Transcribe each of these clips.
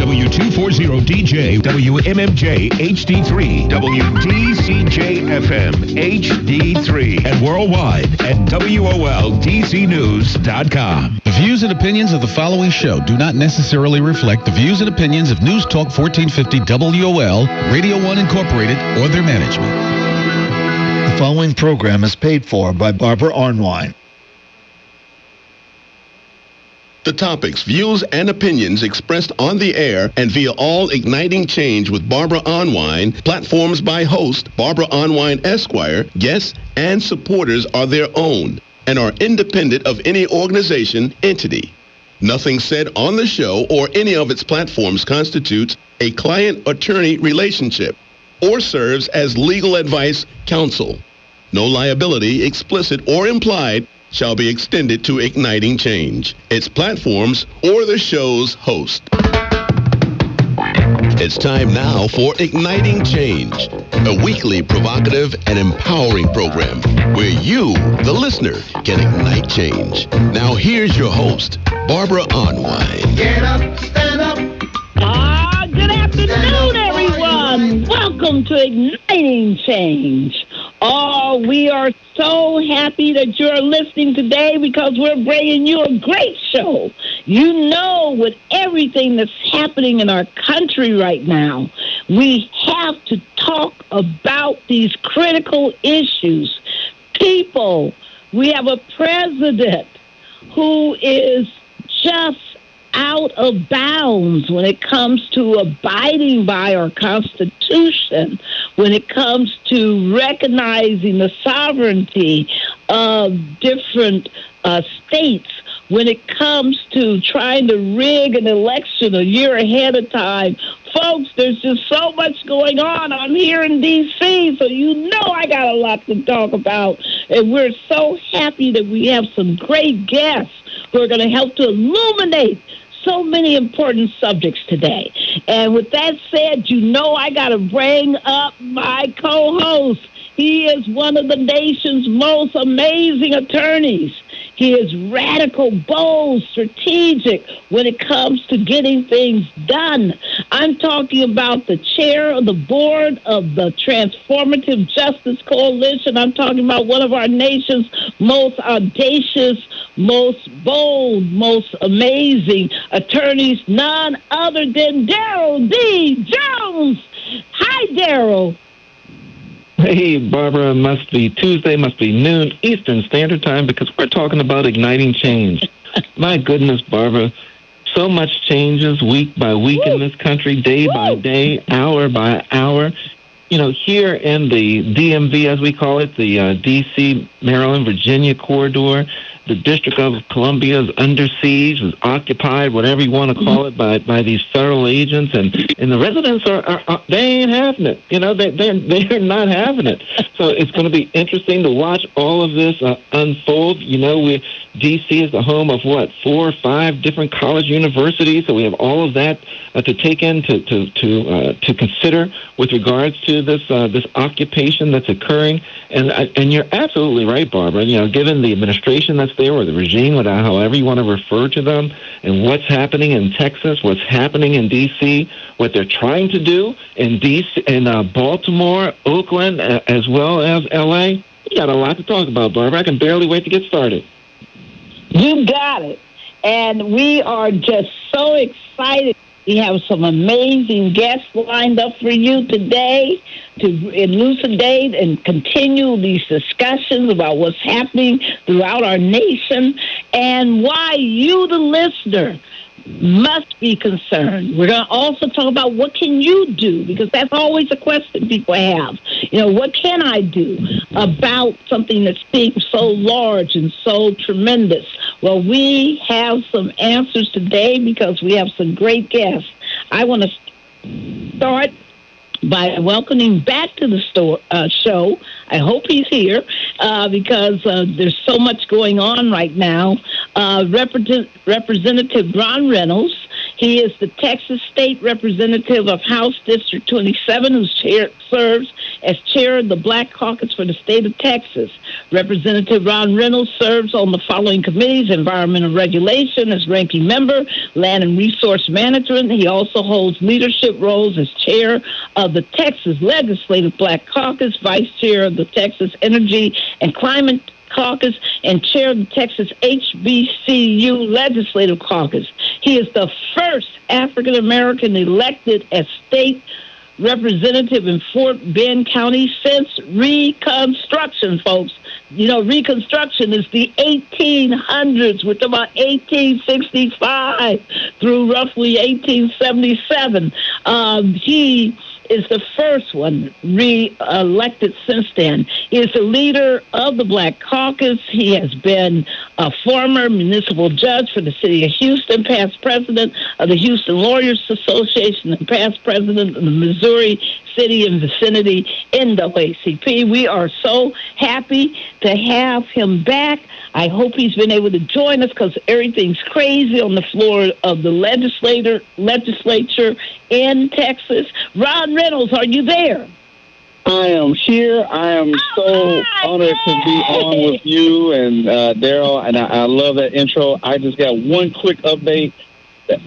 W240DJ, WMMJ HD3, WDCJ-FM HD3, and worldwide at WOLDCnews.com. The views and opinions of the following show do not necessarily reflect the views and opinions of News Talk 1450 WOL, Radio 1 Incorporated, or their management. The following program is paid for by Barbara Arnwine. The topics, views, and opinions expressed on the air and via All Igniting Change with Barbara Arnwine, platforms by host Barbara Arnwine Esquire, guests, and supporters are their own and are independent of any organization, entity. Nothing said on the show or any of its platforms constitutes a client-attorney relationship or serves as legal advice counsel. No liability, explicit or implied, shall be extended to Igniting Change, its platforms, or the show's host. It's time now for Igniting Change, a weekly provocative and empowering program where you, the listener, can ignite change. Now here's your host, Barbara Arnwine. Get up, stand up. Good afternoon, everyone. Welcome to Igniting Change. We are so happy that you're listening today because we're bringing you a great show. You know, with everything that's happening in our country right now, we have to talk about these critical issues. People, we have a president who is just out of bounds when it comes to abiding by our Constitution, when it comes to recognizing the sovereignty of different states, when it comes to trying to rig an election a year ahead of time. Folks, there's just so much going on. I'm here in D.C., so you know I got a lot to talk about. And we're so happy that we have some great guests who are going to help to illuminate so many important subjects today. And with that said, you know I got to bring up my co-host. He is one of the nation's most amazing attorneys. He is radical, bold, strategic when it comes to getting things done. I'm talking about the chair of the board of the Transformative Justice Coalition. I'm talking about one of our nation's most audacious, most bold, most amazing attorneys, none other than Daryl D. Jones. Hi, Daryl. Hey, Barbara, must be Tuesday, must be noon Eastern Standard Time because we're talking about igniting change. My goodness, Barbara, so much changes week by week in this country, day by day, hour by hour. You know, here in the DMV, as we call it, the D.C., Maryland, Virginia corridor, the District of Columbia is under siege, is occupied, whatever you want to call it, by these federal agents, and the residents are they ain't having it. You know, they're not having it. So it's going to be interesting to watch all of this unfold. You know, D.C. is the home of 4 or 5 different college universities, so we have all of that to take in to consider with regards to this occupation that's occurring. And you're absolutely right, Barbara. You know, given the administration that's there, or the regime, however you want to refer to them, and what's happening in Texas, what's happening in D.C., what they're trying to do in D.C., in Baltimore, Oakland, as well as L.A., we got a lot to talk about, Barbara. I can barely wait to get started. You got it. And we are just so excited. We have some amazing guests lined up for you today to elucidate and continue these discussions about what's happening throughout our nation and why you, the listener, must be concerned. We're going to also talk about what can you do, because that's always a question people have. You know, what can I do about something that's being so large and so tremendous? Well, we have some answers today because we have some great guests. I want to start by welcoming back to the show. I hope he's here because there's so much going on right now. Representative Ron Reynolds. He is the Texas State Representative of House District 27, who serves as chair of the Black Caucus for the state of Texas. Representative Ron Reynolds serves on the following committees: Environmental Regulation as ranking member, Land and Resource Management. He also holds leadership roles as chair of the Texas Legislative Black Caucus, vice chair of the Texas Energy and Climate Caucus, and chair of the Texas HBCU Legislative Caucus. He is the first African American elected as state representative in Fort Bend County since Reconstruction, folks. You know, Reconstruction is the 1800s. We're talking about 1865 through roughly 1877. He is the first one re-elected since then. He is the leader of the Black Caucus. He has been a former municipal judge for the city of Houston, past president of the Houston Lawyers Association, and past president of the Missouri City and Vicinity NAACP. We are so happy to have him back. I hope he's been able to join us because everything's crazy on the floor of the legislature in Texas. Ron Reynolds, are you there? I am here. I am so honored to be on with you and Daryl, and I love that intro. I just got one quick update.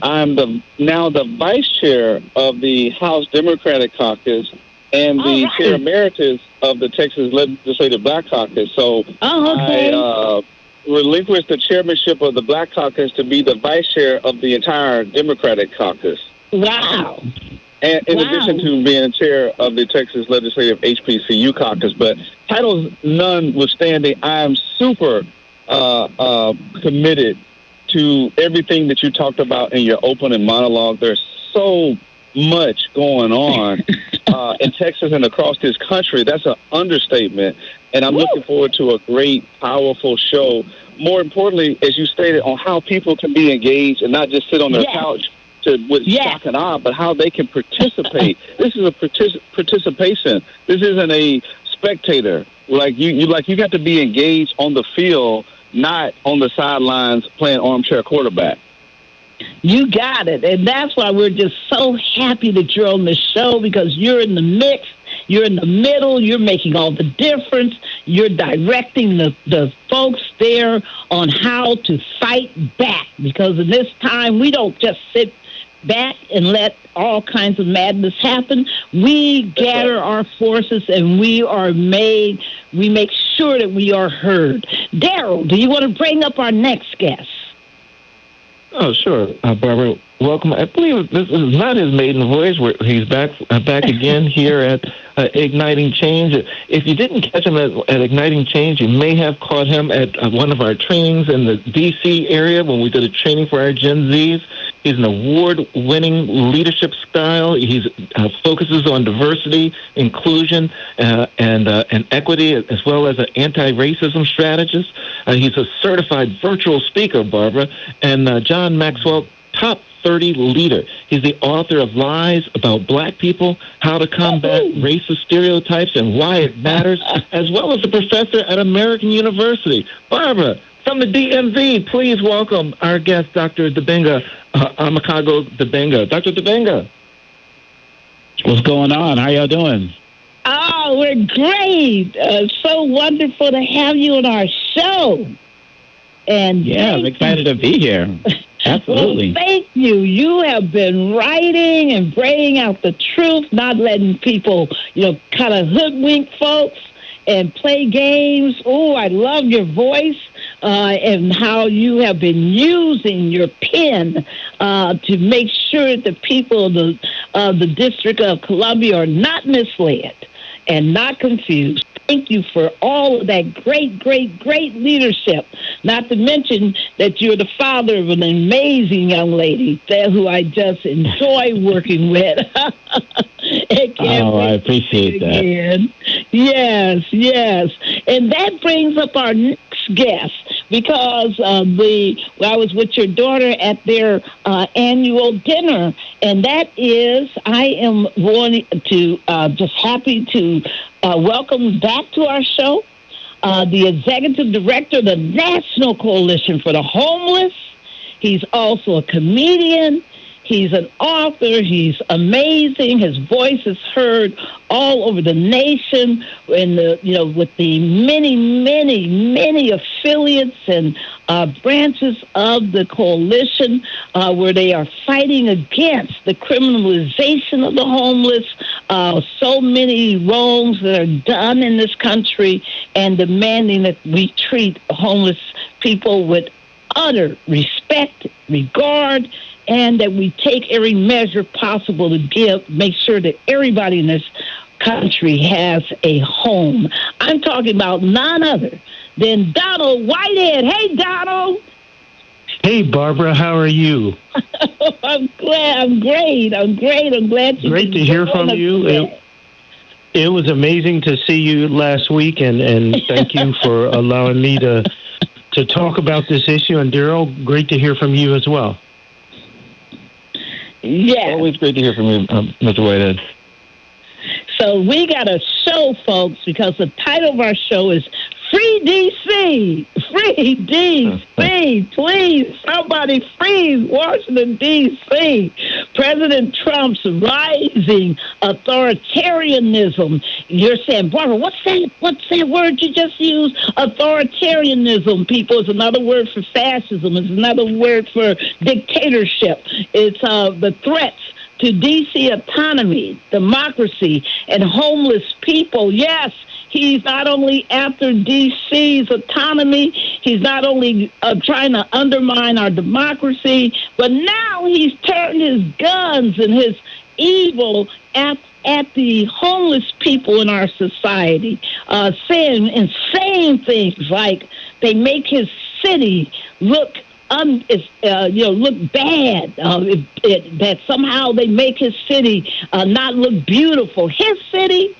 I'm now the vice chair of the House Democratic Caucus and the chair emeritus of the Texas Legislative Black Caucus. So I relinquished the chairmanship of the Black Caucus to be the vice chair of the entire Democratic Caucus. Wow. And in addition to being chair of the Texas Legislative HBCU Caucus. But titles notwithstanding, I am super committed to everything that you talked about in your opening monologue. There's so much going on in Texas and across this country. That's an understatement. And I'm looking forward to a great, powerful show. More importantly, as you stated, on how people can be engaged and not just sit on their couch with shock and awe, but how they can participate. This is a participation. This isn't a spectator. You got to be engaged on the field, not on the sidelines playing armchair quarterback. You got it. And that's why we're just so happy that you're on the show, because you're in the mix. You're in the middle. You're making all the difference. You're directing the folks there on how to fight back, because in this time we don't just sit back and let all kinds of madness happen. We gather our forces and we make sure that we are heard. Daryl, do you want to bring up our next guest? Oh, sure, Barbara. Welcome. I believe this is not his maiden voice. He's back again here at Igniting Change. If you didn't catch him at Igniting Change, you may have caught him at one of our trainings in the D.C. area when we did a training for our Gen Zs. He's an award-winning leadership style. He focuses on diversity, inclusion, and equity, as well as an anti-racism strategist. He's a certified virtual speaker, Barbara, and John Maxwell top 30 leader. He's the author of Lies About Black People, How to Combat Racist Stereotypes and Why It Matters, as well as a professor at American University. Barbara, from the DMV, please welcome our guest, Dr. Dibinga Omekongo Dibinga. Dr. Dibinga. What's going on? How y'all doing? Oh, we're great. So wonderful to have you on our show. And I'm excited to be here. Absolutely. Well, thank you. You have been writing and bringing out the truth, not letting people, kind of hoodwink folks and play games. Oh, I love your voice and how you have been using your pen to make sure that the people of the District of Columbia are not misled and not confused. Thank you for all of that great, great, great leadership. Not to mention that you're the father of an amazing young lady who I just enjoy working with. I appreciate that. Again. Yes. And that brings up our next guest, because I was with your daughter at their annual dinner, and that is, I am wanting to just happy to welcome back to our show the executive director of the National Coalition for the Homeless. He's also a comedian. He's an author. He's amazing. His voice is heard all over the nation, in the with the many affiliates and branches of the coalition where they are fighting against the criminalization of the homeless, so many wrongs that are done in this country, and demanding that we treat homeless people with utter respect, regard, and that we take every measure possible to make sure that everybody in this country has a home. I'm talking about none other than Donald Whitehead. Hey, Donald. Hey, Barbara, how are you? I'm glad. I'm great. I'm glad you. Great to hear from you. It was amazing to see you last week, and thank you for allowing me to talk about this issue. And Daryl, great to hear from you as well. Yeah. Always great to hear from you, Mr. Whitehead. So we got a show, folks, because the title of our show is Free D.C. Free D.C. Please, somebody freeze Washington, D.C. President Trump's rising authoritarianism. You're saying, Barbara, what's that word you just used? Authoritarianism, people, is another word for fascism. It's another word for dictatorship. It's the threats to D.C. autonomy, democracy, and homeless people. Yes, he's not only after D.C.'s autonomy, he's not only trying to undermine our democracy, but now he's turned his guns and his evil at the homeless people in our society, saying insane things like they make his city look look bad. That somehow they make his city not look beautiful. His city,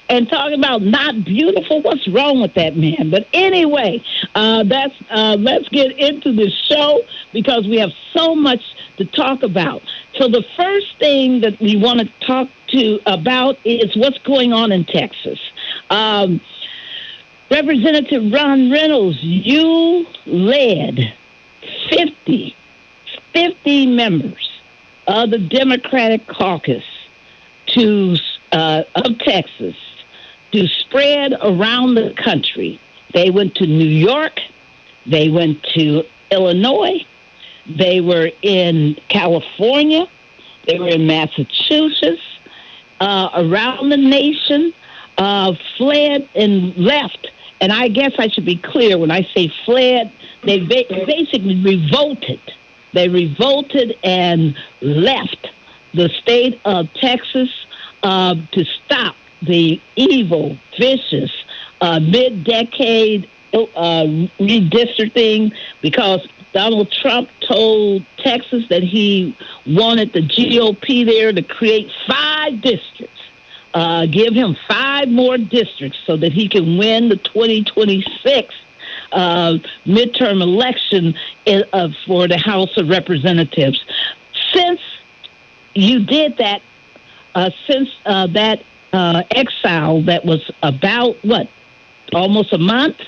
and talking about not beautiful. What's wrong with that man? But anyway, let's get into the show because we have so much to talk about. So the first thing that we want to talk about is what's going on in Texas. Representative Ron Reynolds, you led 50 members of the Democratic caucus of Texas to spread around the country. They went to New York. They went to Illinois. They were in California. They were in Massachusetts, around the nation, fled and left. And I guess I should be clear when I say fled, they basically revolted. They revolted and left the state of Texas to stop the evil, vicious, mid-decade redistricting, because Donald Trump told Texas that he wanted the GOP there to create 5 districts. Give him 5 more districts so that he can win the 2026 midterm election for the House of Representatives. Since you did that, since that exile that was about, almost a month,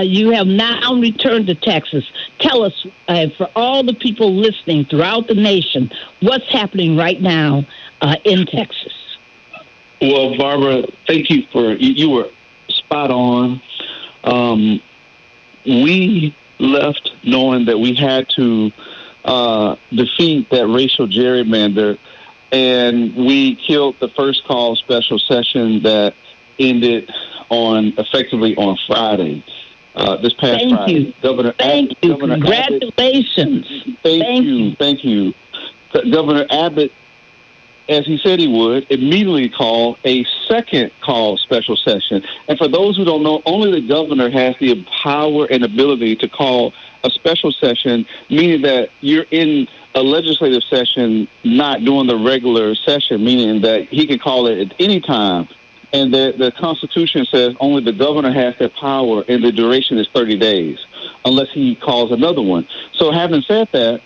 you have now returned to Texas. Tell us, for all the people listening throughout the nation, what's happening right now in Texas. Well, Barbara, thank you you were spot on. We left knowing that we had to defeat that racial gerrymander, and we killed the first call special session that ended effectively on Friday. This past Friday. Thank you. Congratulations. Thank you. Governor Abbott, as he said he would, immediately call a second call special session. And for those who don't know, only the governor has the power and ability to call a special session, meaning that you're in a legislative session, not during the regular session, meaning that he can call it at any time. And the Constitution says only the governor has that power, and the duration is 30 days, unless he calls another one. So having said that,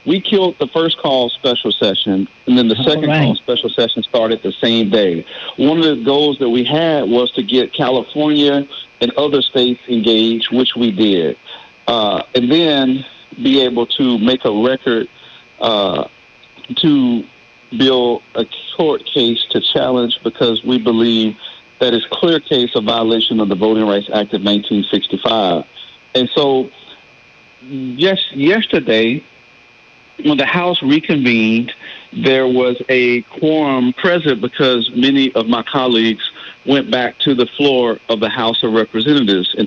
we killed the first call special session, and then the second call special session started the same day. One of the goals that we had was to get California and other states engaged, which we did, and then be able to make a record to build a court case to challenge because we believe that it's clear case of violation of the Voting Rights Act of 1965. And so, yesterday, when the House reconvened, there was a quorum present because many of my colleagues went back to the floor of the House of Representatives. In